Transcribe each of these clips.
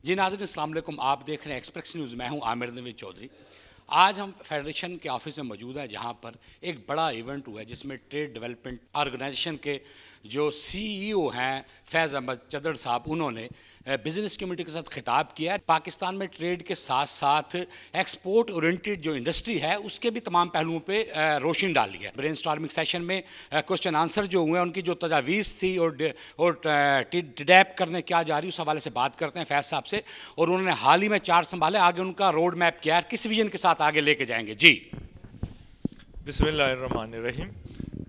جی ناظرین السلام علیکم، آپ دیکھ رہے ہیں ایکسپریس نیوز، میں ہوں عامر نوید چودھری۔ آج ہم فیڈریشن کے آفس میں موجود ہیں جہاں پر ایک بڑا ایونٹ ہوا ہے جس میں ٹریڈ ڈیولپمنٹ آرگنائزیشن کے جو سی ای او ہیں فیض احمد چدر صاحب، انہوں نے بزنس کمیونٹی کے ساتھ خطاب کیا ہے۔ پاکستان میں ٹریڈ کے ساتھ ساتھ ایکسپورٹ اورینٹیڈ جو انڈسٹری ہے اس کے بھی تمام پہلوؤں پہ روشنی ڈالی ہے۔ برین اسٹارمنگ سیشن میں کوشچن آنسر جو ہوئے ہیں ان کی جو تجاویز تھی اور ڈیپ کرنے کیا جا رہی ہے اس حوالے سے بات کرتے ہیں فیض صاحب سے، اور انہوں نے حال ہی میں چارٹ سنبھالے، آگے ان کا روڈ میپ کیا ہے، کس ویژن کے ساتھ آگے لے کے جائیں گے۔ جی بسم اللہ الرحمن الرحیم۔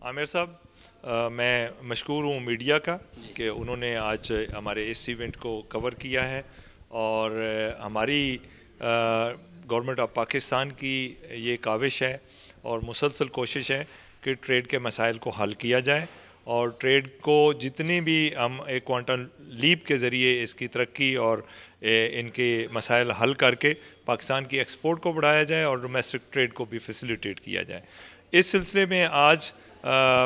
عامر صاحب، میں مشکور ہوں میڈیا کا کہ انہوں نے آج ہمارے اس ایونٹ کو کور کیا ہے، اور ہماری گورنمنٹ آف پاکستان کی یہ کاوش ہے اور مسلسل کوشش ہے کہ ٹریڈ کے مسائل کو حل کیا جائے، اور ٹریڈ کو جتنی بھی ہم ایک کوانٹم لیپ کے ذریعے اس کی ترقی اور ان کے مسائل حل کر کے پاکستان کی ایکسپورٹ کو بڑھایا جائے اور ڈومیسٹک ٹریڈ کو بھی فیسیلیٹیٹ کیا جائے۔ اس سلسلے میں آج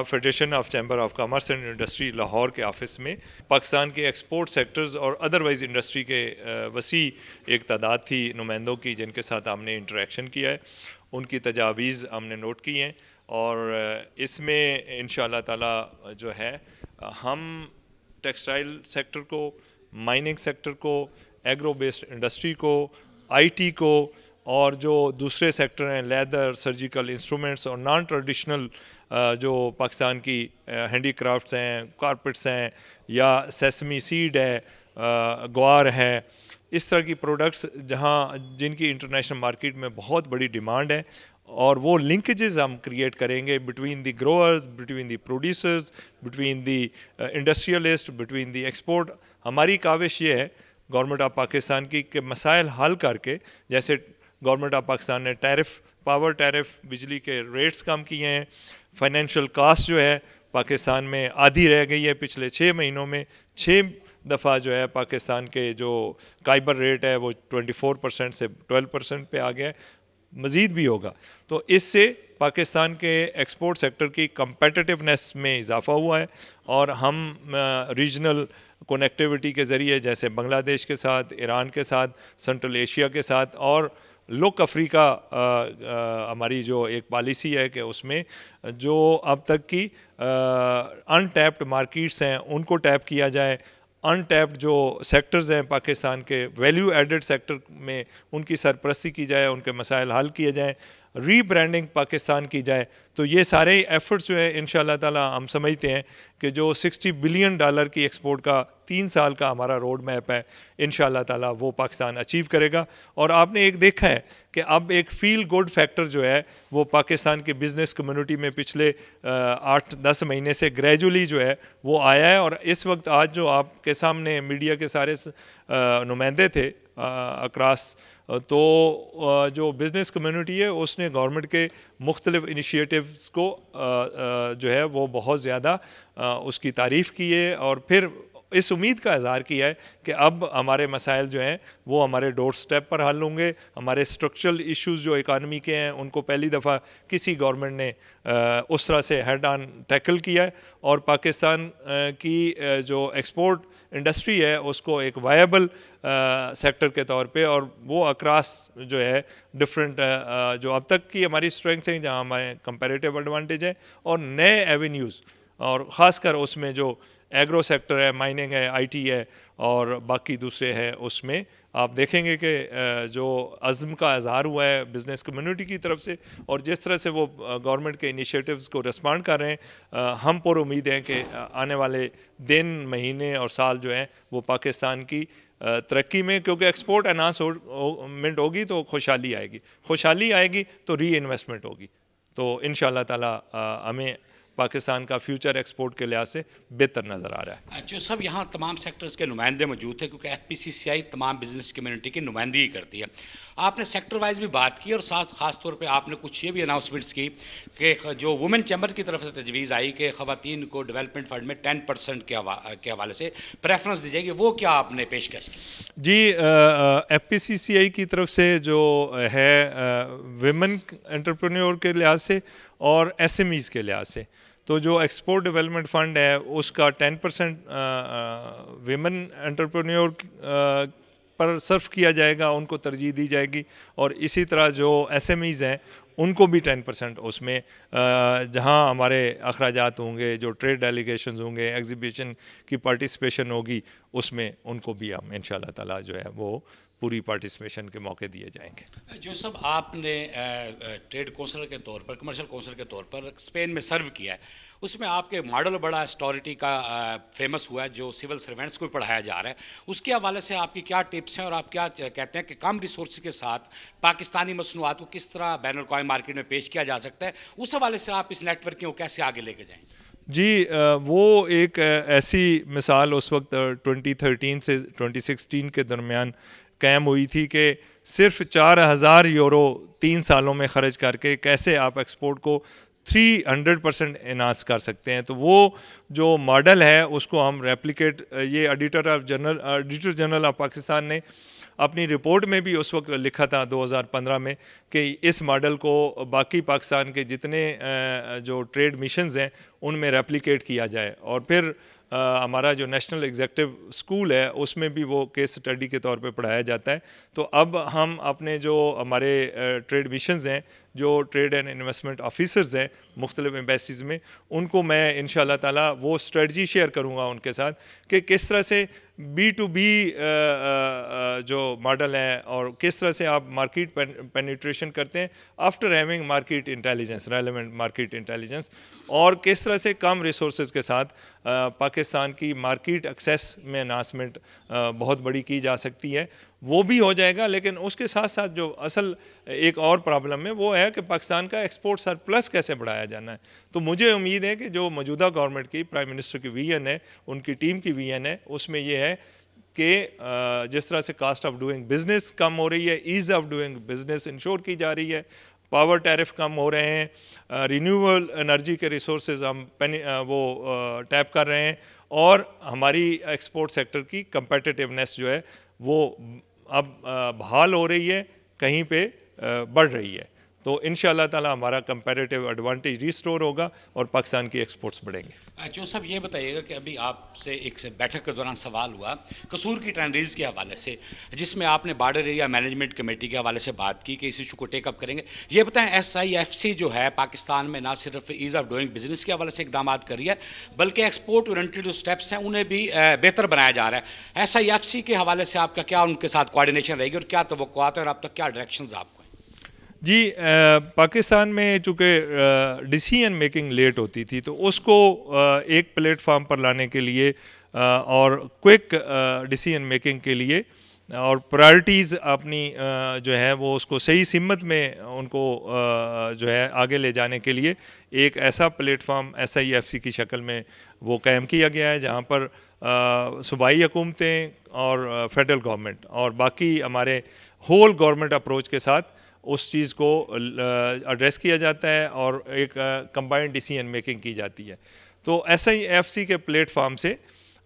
federation of chamber of commerce and industry Lahore کے آفس میں پاکستان کے ایکسپورٹ سیکٹرز اور ادروائز انڈسٹری کے وسیع ایک تعداد تھی نمائندوں کی، جن کے ساتھ ہم نے انٹریکشن کیا ہے، ان کی تجاویز ہم نے نوٹ کی ہیں، اور اس میں انشاءاللہ تعالی جو ہے ہم ٹیکسٹائل سیکٹر کو، مائننگ سیکٹر کو، ایگرو بیسڈ انڈسٹری کو، آئی ٹی کو، اور جو دوسرے سیکٹر ہیں لیدر، سرجیکل انسٹرومنٹس اور نان ٹریڈیشنل جو پاکستان کی ہینڈی کرافٹس ہیں، کارپیٹس ہیں، یا سیسمی سیڈ ہے، گوار ہے، اس طرح کی پروڈکٹس جن کی انٹرنیشنل مارکیٹ میں بہت بڑی ڈیمانڈ ہے، اور وہ لنکیجز ہم کریٹ کریں گے between the growers, between the producers, between the industrialist, between the export. ہماری کاوش یہ ہے گورنمنٹ آف پاکستان کی کہ مسائل حل کر کے، جیسے گورنمنٹ آف پاکستان نے پاور ٹیرف بجلی کے ریٹس کم کیے ہیں، فائنینشیل کاسٹ جو ہے پاکستان میں آدھی رہ گئی ہے، پچھلے 6 مہینوں میں 6 دفعہ جو ہے پاکستان کے جو کائبر ریٹ ہے وہ 24% سے 12% پہ آ گیا ہے، مزید بھی ہوگا۔ تو اس سے پاکستان کے ایکسپورٹ سیکٹر کی کمپیٹیٹیونیس میں اضافہ ہوا ہے، اور ہم ریجنل کنیکٹیوٹی کے ذریعے جیسے بنگلہ دیش کے ساتھ، ایران کے ساتھ، سنٹرل ایشیا کے ساتھ، اور لک افریقہ ہماری جو ایک پالیسی ہے کہ اس میں جو اب تک کی ان ٹیپڈ مارکیٹس ہیں ان کو ٹیپ کیا جائے، ان ٹیپڈ جو سیکٹرز ہیں پاکستان کے ویلیو ایڈڈ سیکٹر میں ان کی سرپرستی کی جائے، ان کے مسائل حل کیے جائیں، ری برانڈنگ پاکستان کی جائے۔ تو یہ سارے ایفرٹس جو ہیں انشاءاللہ تعالی ہم سمجھتے ہیں کہ جو $60 بلین کی ایکسپورٹ کا 3 سال کا ہمارا روڈ میپ ہے، انشاءاللہ تعالی وہ پاکستان اچیو کرے گا۔ اور آپ نے ایک دیکھا ہے کہ اب ایک فیل گڈ فیکٹر جو ہے وہ پاکستان کی بزنس کمیونٹی میں پچھلے 8-10 مہینے سے گریجولی جو ہے وہ آیا ہے، اور اس وقت آج جو آپ کے سامنے میڈیا کے سارے نمائندے تھے اکراس، تو جو بزنس کمیونٹی ہے اس نے گورنمنٹ کے مختلف انیشیٹیوز کو جو ہے وہ بہت زیادہ اس کی تعریف کی ہے، اور پھر اس امید کا اظہار کیا ہے کہ اب ہمارے مسائل جو ہیں وہ ہمارے ڈور سٹیپ پر حل ہوں گے۔ ہمارے اسٹرکچرل ایشوز جو اکانومی کے ہیں ان کو پہلی دفعہ کسی گورنمنٹ نے اس طرح سے ہیڈ آن ٹیکل کیا ہے، اور پاکستان کی جو ایکسپورٹ انڈسٹری ہے اس کو ایک وائبل سیکٹر کے طور پہ، اور وہ اکراس جو ہے ڈفرینٹ جو اب تک کی ہماری اسٹرینگتھ ہیں، جہاں ہمارے کمپیریٹیو ایڈوانٹیج ہیں، اور نئے ایونیوز، اور خاص کر اس میں جو ایگرو سیکٹر ہے، مائننگ ہے، آئی ٹی ہے، اور باقی دوسرے ہیں، اس میں آپ دیکھیں گے کہ جو عزم کا اظہار ہوا ہے بزنس کمیونٹی کی طرف سے، اور جس طرح سے وہ گورنمنٹ کے انیشیٹیوز کو ریسپانڈ کر رہے ہیں، ہم پر امید ہیں کہ آنے والے دن، مہینے اور سال جو ہیں وہ پاکستان کی ترقی میں، کیونکہ ایکسپورٹ انہانسمنٹ ہوگی تو خوشحالی آئے گی، خوشحالی آئے گی تو ری انویسٹمنٹ ہوگی، تو انشاءاللہ تعالی ہمیں پاکستان کا فیوچر ایکسپورٹ کے لحاظ سے بہتر نظر آ رہا ہے۔ جو سب یہاں تمام سیکٹرز کے نمائندے موجود تھے، کیونکہ ایف پی سی سی آئی تمام بزنس کمیونٹی کی نمائندگی کرتی ہے۔ آپ نے سیکٹر وائز بھی بات کی، اور ساتھ خاص طور پہ آپ نے کچھ یہ بھی اناؤنسمنٹس کی کہ جو وومن چیمبر کی طرف سے تجویز آئی کہ خواتین کو ڈیولپمنٹ فنڈ میں 10% کے حوالے سے پریفرنس دی جائے گی، وہ کیا آپ نے پیشکش کی؟ جی، ایف پی سی سی آئی کی طرف سے جو ہے ویمن انٹرپرینور کے لحاظ سے اور ایس ایم ایز کے لحاظ سے، تو جو ایکسپورٹ ڈیولپمنٹ فنڈ ہے اس کا 10% ویمن انٹرپرینور پر صرف کیا جائے گا، ان کو ترجیح دی جائے گی. اور اسی طرح جو SMEs ہیں ان کو بھی 10% اس میں جہاں ہمارے اخراجات ہوں گے، جو ٹریڈ ڈیلیگیشنز ہوں گے، ایگزیبیشن کی پارٹیسپیشن ہوگی، اس میں ان کو بھی ہم انشاءاللہ تعالیٰ جو ہے وہ پوری پارٹیسپیشن کے موقع دیے جائیں گے. جو سب آپ نے ٹریڈ کونسلر کے طور پر، کمرشل کونسلر کے طور پر اسپین میں سرو کیا ہے، اس میں آپ کے ماڈل بڑا اسٹوریٹی کا فیمس ہوا ہے جو سول سروینٹس کو پڑھایا جا رہا ہے. اس کے حوالے سے آپ کی کیا ٹپس ہیں اور آپ کیا کہتے ہیں کہ کم ریسورس کے ساتھ پاکستانی مصنوعات کو کس طرح بین الاقوامی مارکیٹ میں پیش کیا جا سکتا ہے؟ اس حوالے سے آپ اس نیٹ ورکنگ کو کیسے آگے لے کے جائیں؟ جی وہ ایک ایسی مثال اس وقت 2013 سے 2016 کے درمیان قائم ہوئی تھی کہ صرف 4,000 یورو 3 سالوں میں خرچ کر کے کیسے آپ ایکسپورٹ کو 300% انہانس کر سکتے ہیں. تو وہ جو ماڈل ہے اس کو ہم ریپلیکیٹ، یہ ایڈیٹر جنرل آف پاکستان نے اپنی رپورٹ میں بھی اس وقت لکھا تھا 2015 میں کہ اس ماڈل کو باقی پاکستان کے جتنے جو ٹریڈ مشنز ہیں ان میں ریپلیکیٹ کیا جائے. اور پھر ہمارا جو نیشنل ایگزیکٹو اسکول ہے اس میں بھی وہ کیس اسٹڈی کے طور پہ پڑھایا جاتا ہے. تو اب ہم اپنے جو ہمارے ٹریڈ مشنز ہیں، جو ٹریڈ اینڈ انویسٹمنٹ آفیسرز ہیں مختلف ایمبیسیز میں، ان کو میں انشاءاللہ تعالیٰ وہ اسٹریٹجی شیئر کروں گا ان کے ساتھ کہ کس طرح سے B2B جو ماڈل ہے اور کس طرح سے آپ مارکیٹ پینیٹریشن کرتے ہیں after having market intelligence, relevant market intelligence, اور کس طرح سے کم ریسورسز کے ساتھ پاکستان کی مارکیٹ ایکسیس میں انہانسمنٹ بہت بڑی کی جا سکتی ہے. وہ بھی ہو جائے گا، لیکن اس کے ساتھ ساتھ جو اصل ایک اور پرابلم ہے وہ ہے کہ پاکستان کا ایکسپورٹ سرپلس کیسے بڑھایا جانا ہے. تو مجھے امید ہے کہ جو موجودہ گورنمنٹ کی پرائم منسٹر کی ویژن ہے، ان کی ٹیم کی ویژن ہے، اس میں یہ ہے کہ جس طرح سے کاسٹ آف ڈوئنگ بزنس کم ہو رہی ہے، as of doing business ensure کی جا رہی ہے، پاور ٹیرف کم ہو رہے ہیں، رینیویبل انرجی کے ریسورسز ہم وہ ٹیپ کر رہے ہیں، اور ہماری ایکسپورٹ سیکٹر کی کمپیٹیٹیونیس جو ہے وہ اب بحال ہو رہی ہے، کہیں پہ بڑھ رہی ہے. تو انشاءاللہ تعالیٰ ہمارا کمپیریٹیو ایڈوانٹیج ریسٹور ہوگا اور پاکستان کی ایکسپورٹس بڑھیں گے. جو صاحب یہ بتائیے گا کہ ابھی آپ سے ایک بیٹھک کے دوران سوال ہوا قصور کی ٹرینڈریز کے حوالے سے، جس میں آپ نے بارڈر ایریا مینجمنٹ کمیٹی کے حوالے سے بات کی کہ اس ایشو کو ٹیک اپ کریں گے. یہ بتائیں SIFC جو ہے پاکستان میں نہ صرف ایز آف ڈوئنگ بزنس کے حوالے سے اقدامات کر رہی ہے بلکہ ایکسپورٹ اورینٹڈ جو اسٹیپس ہیں انہیں بھی بہتر بنایا جا رہا ہے. SIFC کے حوالے سے آپ کا کیا ان کے ساتھ کوآرڈینیشن رہے گی اور کیا توقعات ہیں اور اب تک کیا ڈائریکشنز آپ کو؟ جی پاکستان میں چونکہ ڈیسیژن میکنگ لیٹ ہوتی تھی، تو اس کو ایک پلیٹ فارم پر لانے کے لیے اور کوئک ڈیسیژن میکنگ کے لیے اور پرائرٹیز اپنی جو ہے وہ اس کو صحیح سمت میں ان کو جو ہے آگے لے جانے کے لیے ایک ایسا پلیٹ فارم SIFC کی شکل میں وہ قائم کیا گیا ہے، جہاں پر صوبائی حکومتیں اور فیڈرل گورنمنٹ اور باقی ہمارے ہول گورنمنٹ اپروچ کے ساتھ اس چیز کو ایڈریس کیا جاتا ہے اور ایک کمبائنڈ ڈیسیژن میکنگ کی جاتی ہے. تو SIFC کے پلیٹ فارم سے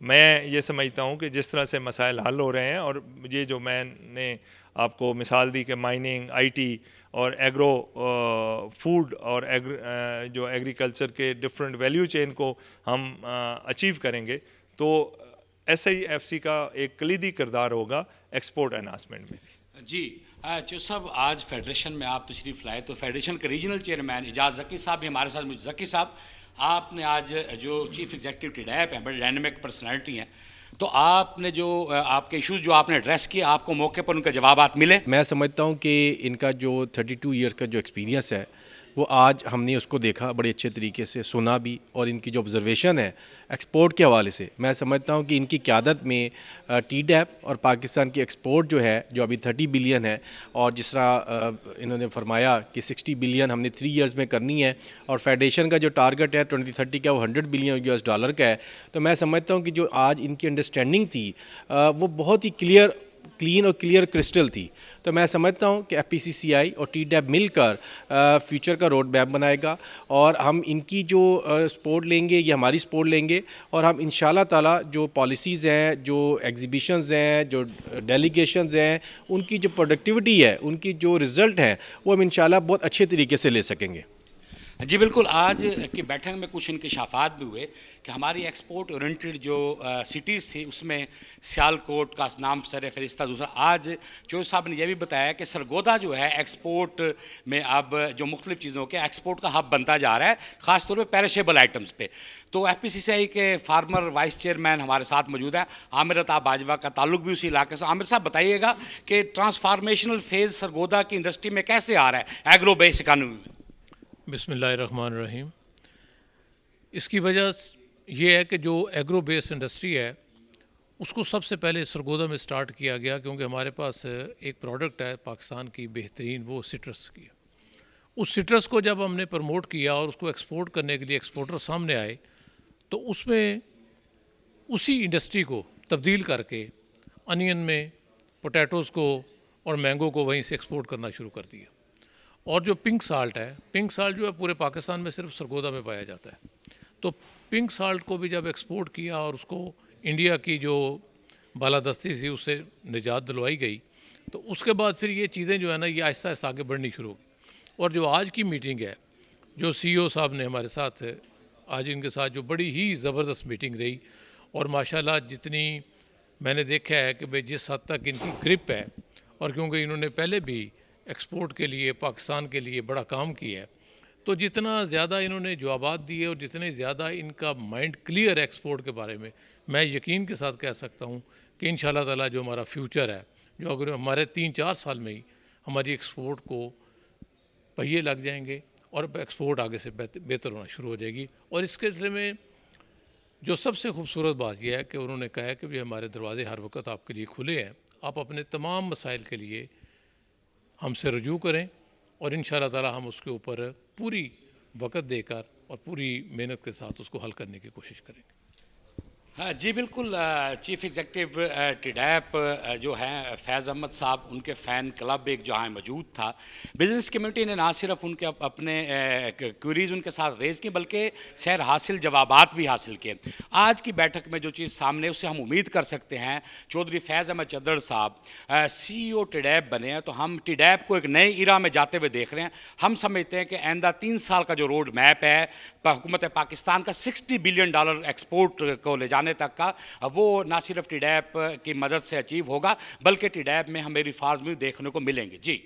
میں یہ سمجھتا ہوں کہ جس طرح سے مسائل حل ہو رہے ہیں، اور یہ جو میں نے آپ کو مثال دی کہ مائننگ، IT اور ایگرو فوڈ اور جو ایگریکلچر کے ڈفرینٹ ویلیو چین کو ہم اچیو کریں گے، تو SIFC کا ایک کلیدی کردار ہوگا ایکسپورٹ انہانسمنٹ میں. جی جو صاحب آج فیڈریشن میں آپ تشریف لائے تو فیڈریشن کے ریجنل چیئرمین اعجاز ذکی صاحب بھی ہمارے ساتھ. ذکی صاحب، آپ نے آج جو چیف ایگزیکٹو ٹیڈیپ ہیں، بڑے ڈائنامک پرسنالٹی ہیں، تو آپ نے جو آپ کے ایشوز جو آپ نے ایڈریس کیے، آپ کو موقع پر ان کے جوابات ملے؟ میں سمجھتا ہوں کہ ان کا جو 32 ایئر کا جو ایکسپیرینس ہے وہ آج ہم نے اس کو دیکھا بڑے اچھے طریقے سے، سنا بھی، اور ان کی جو آبزرویشن ہے ایکسپورٹ کے حوالے سے، میں سمجھتا ہوں کہ ان کی قیادت میں TDAP اور پاکستان کی ایکسپورٹ جو ہے جو ابھی 30 بلین ہے، اور جس طرح انہوں نے فرمایا کہ 60 بلین ہم نے 3 ایئرز میں کرنی ہے، اور فیڈریشن کا جو ٹارگٹ ہے 2030 کا وہ $100 بلین US کا ہے. تو میں سمجھتا ہوں کہ جو آج ان کی انڈرسٹینڈنگ تھی وہ بہت ہی کلین اور کلیئر کرسٹل تھی. تو میں سمجھتا ہوں کہ FPCCI اور TDAP مل کر فیوچر کا روڈ میپ بنائے گا، اور ہم ان کی جو سپورٹ لیں گے، یہ ہماری سپورٹ لیں گے، اور ہم انشاءاللہ تعالیٰ جو پالیسیز ہیں، جو ایگزیبیشنز ہیں، جو ڈیلیگیشنز ہیں، ان کی جو پروڈکٹیوٹی ہے، ان کی جو رزلٹ ہیں، وہ ہم انشاءاللہ بہت اچھے طریقے سے لے سکیں گے. جی بالکل، آج کی بیٹھک میں کچھ انکشافات بھی ہوئے کہ ہماری ایکسپورٹ اورینٹڈ جو سٹیز تھی اس میں سیالکوٹ کا نام سر فہرست تھا. دوسرا آج چوہدری صاحب نے یہ بھی بتایا کہ سرگودا جو ہے ایکسپورٹ میں اب جو مختلف چیزوں کے ایکسپورٹ کا ہب بنتا جا رہا ہے، خاص طور پہ پیرشیبل آئٹمس پہ. تو ایف پی سی سی آئی کے فارمر وائس چیئرمین ہمارے ساتھ موجود ہیں، عامر عطا باجوہ کا تعلق بھی اسی علاقے سے. عامر صاحب بتائیے گا کہ ٹرانسفارمیشنل فیز سرگودا کی انڈسٹری میں کیسے آ رہا ہے ایگرو بیس اکانومی میں؟ بسم اللہ الرحمن الرحیم. اس کی وجہ یہ ہے کہ جو ایگرو بیس انڈسٹری ہے اس کو سب سے پہلے سرگودا میں سٹارٹ کیا گیا، کیونکہ ہمارے پاس ایک پروڈکٹ ہے پاکستان کی بہترین، وہ سٹرس کی. اس سٹرس کو جب ہم نے پروموٹ کیا اور اس کو ایکسپورٹ کرنے کے لیے ایکسپورٹر سامنے آئے تو اس میں اسی انڈسٹری کو تبدیل کر کے انین میں پوٹیٹوز کو اور مینگو کو وہیں سے ایکسپورٹ کرنا شروع کر دیا. اور جو پنک سالٹ ہے، پنک سالٹ جو ہے پورے پاکستان میں صرف سرگودا میں پایا جاتا ہے. تو پنک سالٹ کو بھی جب ایکسپورٹ کیا اور اس کو انڈیا کی جو بالادستی تھی اس سے نجات دلوائی گئی، تو اس کے بعد پھر یہ چیزیں جو ہے نا یہ آہستہ آہستہ آگے بڑھنی شروع ہو گئی. اور جو آج کی میٹنگ ہے، جو سی او صاحب نے ہمارے ساتھ آج ان کے ساتھ جو بڑی ہی زبردست میٹنگ رہی، اور ماشاءاللہ جتنی میں نے دیکھا ہے کہ بھئی جس حد تک ان کی گرپ ہے، اور کیونکہ انہوں نے پہلے بھی ایکسپورٹ کے لیے پاکستان کے لیے بڑا کام کیا ہے، تو جتنا زیادہ انہوں نے جوابات دیے اور جتنے زیادہ ان کا مائنڈ کلیئر ہے ایکسپورٹ کے بارے میں یقین کے ساتھ کہہ سکتا ہوں کہ انشاءاللہ تعالی جو ہمارا فیوچر ہے، جو اگر ہمارے 3-4 سال میں ہی ہماری ایکسپورٹ کو پہیے لگ جائیں گے اور ایکسپورٹ آگے سے بہتر ہونا شروع ہو جائے گی. اور اس کے سلسلے میں جو سب سے خوبصورت بات یہ ہے کہ انہوں نے کہا ہے کہ ہمارے دروازے ہر وقت آپ کے لیے کھلے ہیں، آپ اپنے تمام مسائل کے لیے ہم سے رجوع کریں، اور انشاءاللہ تعالی ہم اس کے اوپر پوری وقت دے کر اور پوری محنت کے ساتھ اس کو حل کرنے کی کوشش کریں گے. ہاں جی بالکل. چیف ایگزیکٹو ٹیڈیپ جو ہیں فیض احمد صاحب، ان کے فین کلب ایک جہاں موجود تھا. بزنس کمیونٹی نے نہ صرف ان کے اپنے کوئریز ان کے ساتھ ریز کی بلکہ سیر حاصل جوابات بھی حاصل کیے. آج کی بیٹھک میں جو چیز سامنے اس سے ہم امید کر سکتے ہیں، چودھری فیض احمد چدر صاحب سی او ٹیڈیپ بنے ہیں تو ہم ٹیڈیپ کو ایک نئے ایرا میں جاتے ہوئے دیکھ رہے ہیں. ہم سمجھتے ہیں کہ آئندہ 3 سال کا جو روڈ میپ ہے حکومت پاکستان کا $60 بلین ایکسپورٹ کو لے جانے تک کا، وہ نہ صرف ٹیڈیپ کی مدد سے اچیو ہوگا بلکہ ٹیڈیپ میں ہمیں ریفارمز بھی دیکھنے کو ملیں گے. جی